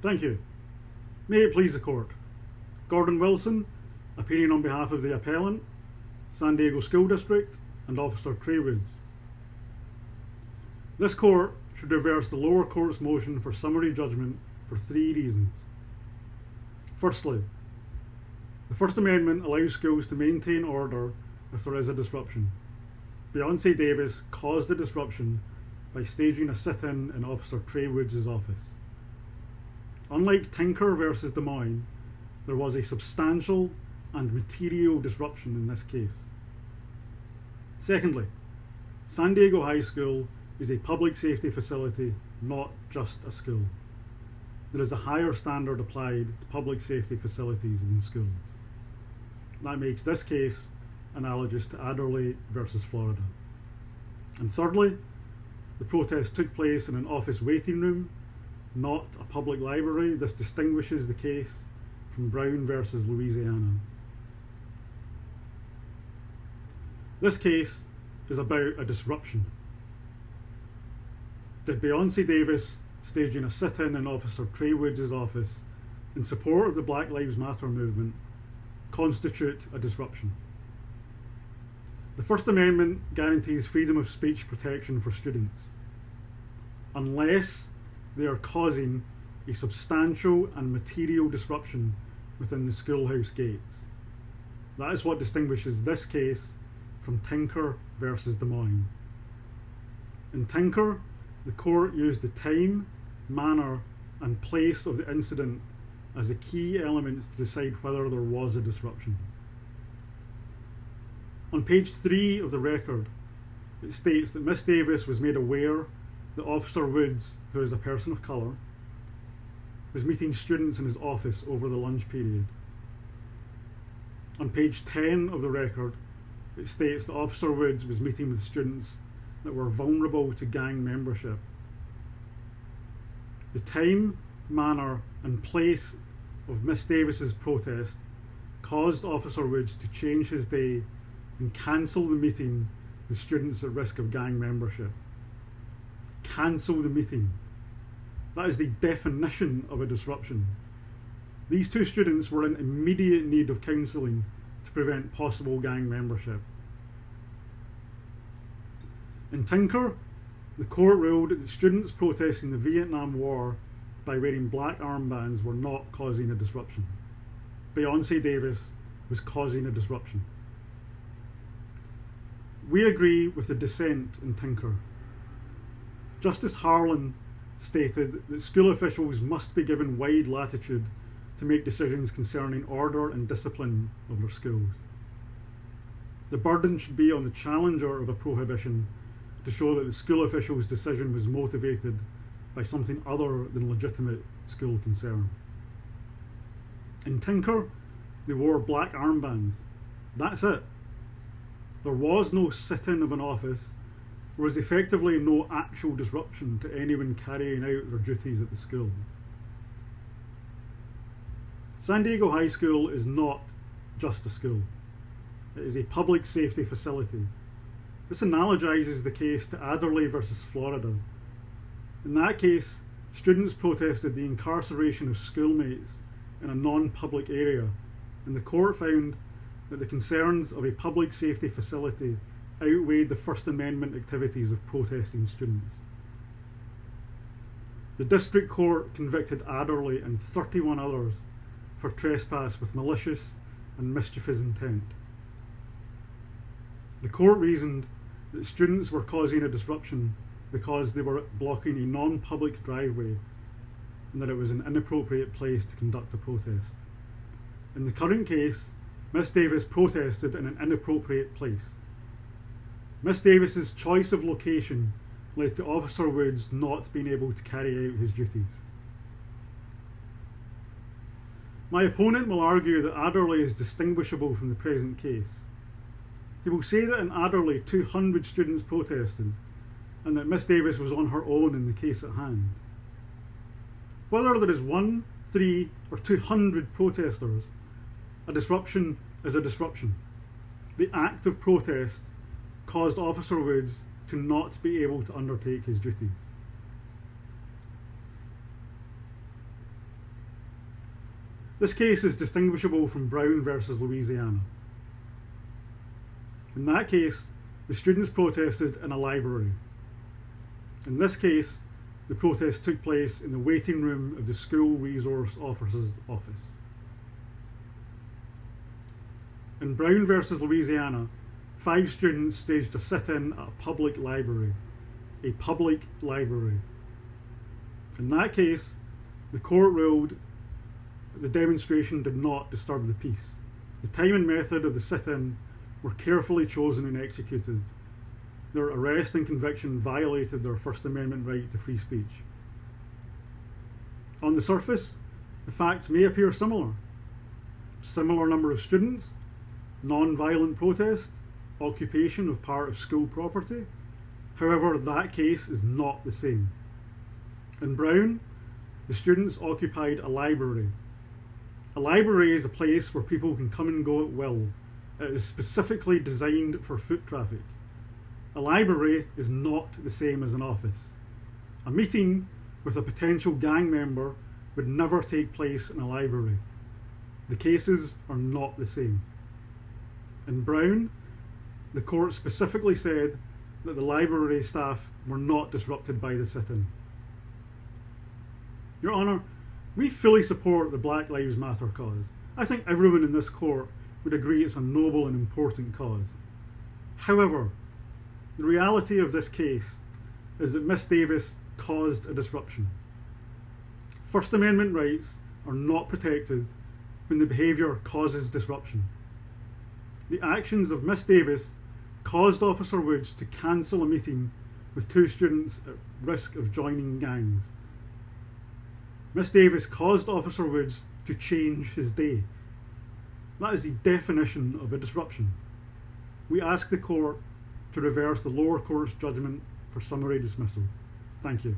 Thank you. May it please the court. Gordon Wilson, appearing on behalf of the appellant, San Diego School District, and Officer Trey Woods. This court should reverse the lower court's motion for summary judgment for 3 reasons. Firstly, the First Amendment allows schools to maintain order if there is a disruption. Beyonce Davis caused the disruption by staging a sit-in in Officer Trey Woods' office. Unlike Tinker versus Des Moines, there was a substantial and material disruption in this case. Secondly, San Diego High School is a public safety facility, not just a school. There is a higher standard applied to public safety facilities than schools. That makes this case analogous to Adderley versus Florida. And thirdly, the protest took place in an office waiting room, not a public library. This distinguishes the case from Brown versus Louisiana. This case is about a disruption. Did Beyonce Davis staging a sit-in in Officer Trey Woods' office in support of the Black Lives Matter movement constitute a disruption? The First Amendment guarantees freedom of speech protection for students, unless they are causing a substantial and material disruption within the schoolhouse gates. That is what distinguishes this case from Tinker versus Des Moines. In Tinker, the court used the time, manner, and place of the incident as the key elements to decide whether there was a disruption. On page 3 of the record, it states that Miss Davis was made aware that Officer Woods, who is a person of colour, was meeting students in his office over the lunch period. On page 10 of the record, it states that Officer Woods was meeting with students that were vulnerable to gang membership. The time, manner, and place of Miss Davis's protest caused Officer Woods to change his day and cancel the meeting with students at risk of gang membership. Cancel the meeting. That is the definition of a disruption. These 2 students were in immediate need of counselling to prevent possible gang membership. In Tinker, the court ruled that students protesting the Vietnam War by wearing black armbands were not causing a disruption. Beyonce Davis was causing a disruption. We agree with the dissent in Tinker. Justice Harlan stated that school officials must be given wide latitude to make decisions concerning order and discipline of their schools. The burden should be on the challenger of a prohibition to show that the school official's decision was motivated by something other than legitimate school concern. In Tinker, they wore black armbands. That's it. There was no sit-in of an office. There was effectively no actual disruption to anyone carrying out their duties at the school. San Diego High School is not just a school. It is a public safety facility. This analogizes the case to Adderley versus Florida. In that case, students protested the incarceration of schoolmates in a non-public area, and the court found that the concerns of a public safety facility outweighed the First Amendment activities of protesting students. The district court convicted Adderley and 31 others for trespass with malicious and mischievous intent. The court reasoned that students were causing a disruption because they were blocking a non-public driveway and that it was an inappropriate place to conduct a protest. In the current case, Miss Davis protested in an inappropriate place. Miss Davis's choice of location led to Officer Woods not being able to carry out his duties. My opponent will argue that Adderley is distinguishable from the present case. He will say that in Adderley 200 students protested and that Miss Davis was on her own in the case at hand. Whether there is 1, 3, or 200 protesters, a disruption is a disruption. The act of protest caused Officer Woods to not be able to undertake his duties. This case is distinguishable from Brown versus Louisiana. In that case, the students protested in a library. In this case, the protest took place in the waiting room of the school resource officer's office. In Brown versus Louisiana, 5 students staged a sit-in at a public library. A public library. In that case, the court ruled that the demonstration did not disturb the peace. The time and method of the sit-in were carefully chosen and executed. Their arrest and conviction violated their First Amendment right to free speech. On the surface, the facts may appear similar. Similar number of students, non-violent protest, occupation of part of school property. However, that case is not the same. In Brown, the students occupied a library. A library is a place where people can come and go at will. It is specifically designed for foot traffic. A library is not the same as an office. A meeting with a potential gang member would never take place in a library. The cases are not the same. In Brown, the court specifically said that the library staff were not disrupted by the sit-in. Your Honour, we fully support the Black Lives Matter cause. I think everyone in this court would agree it's a noble and important cause. However, the reality of this case is that Miss Davis caused a disruption. First Amendment rights are not protected when the behaviour causes disruption. The actions of Miss Davis caused Officer Woods to cancel a meeting with 2 students at risk of joining gangs. Miss Davis caused Officer Woods to change his day. That is the definition of a disruption. We ask the court to reverse the lower court's judgment for summary dismissal. Thank you.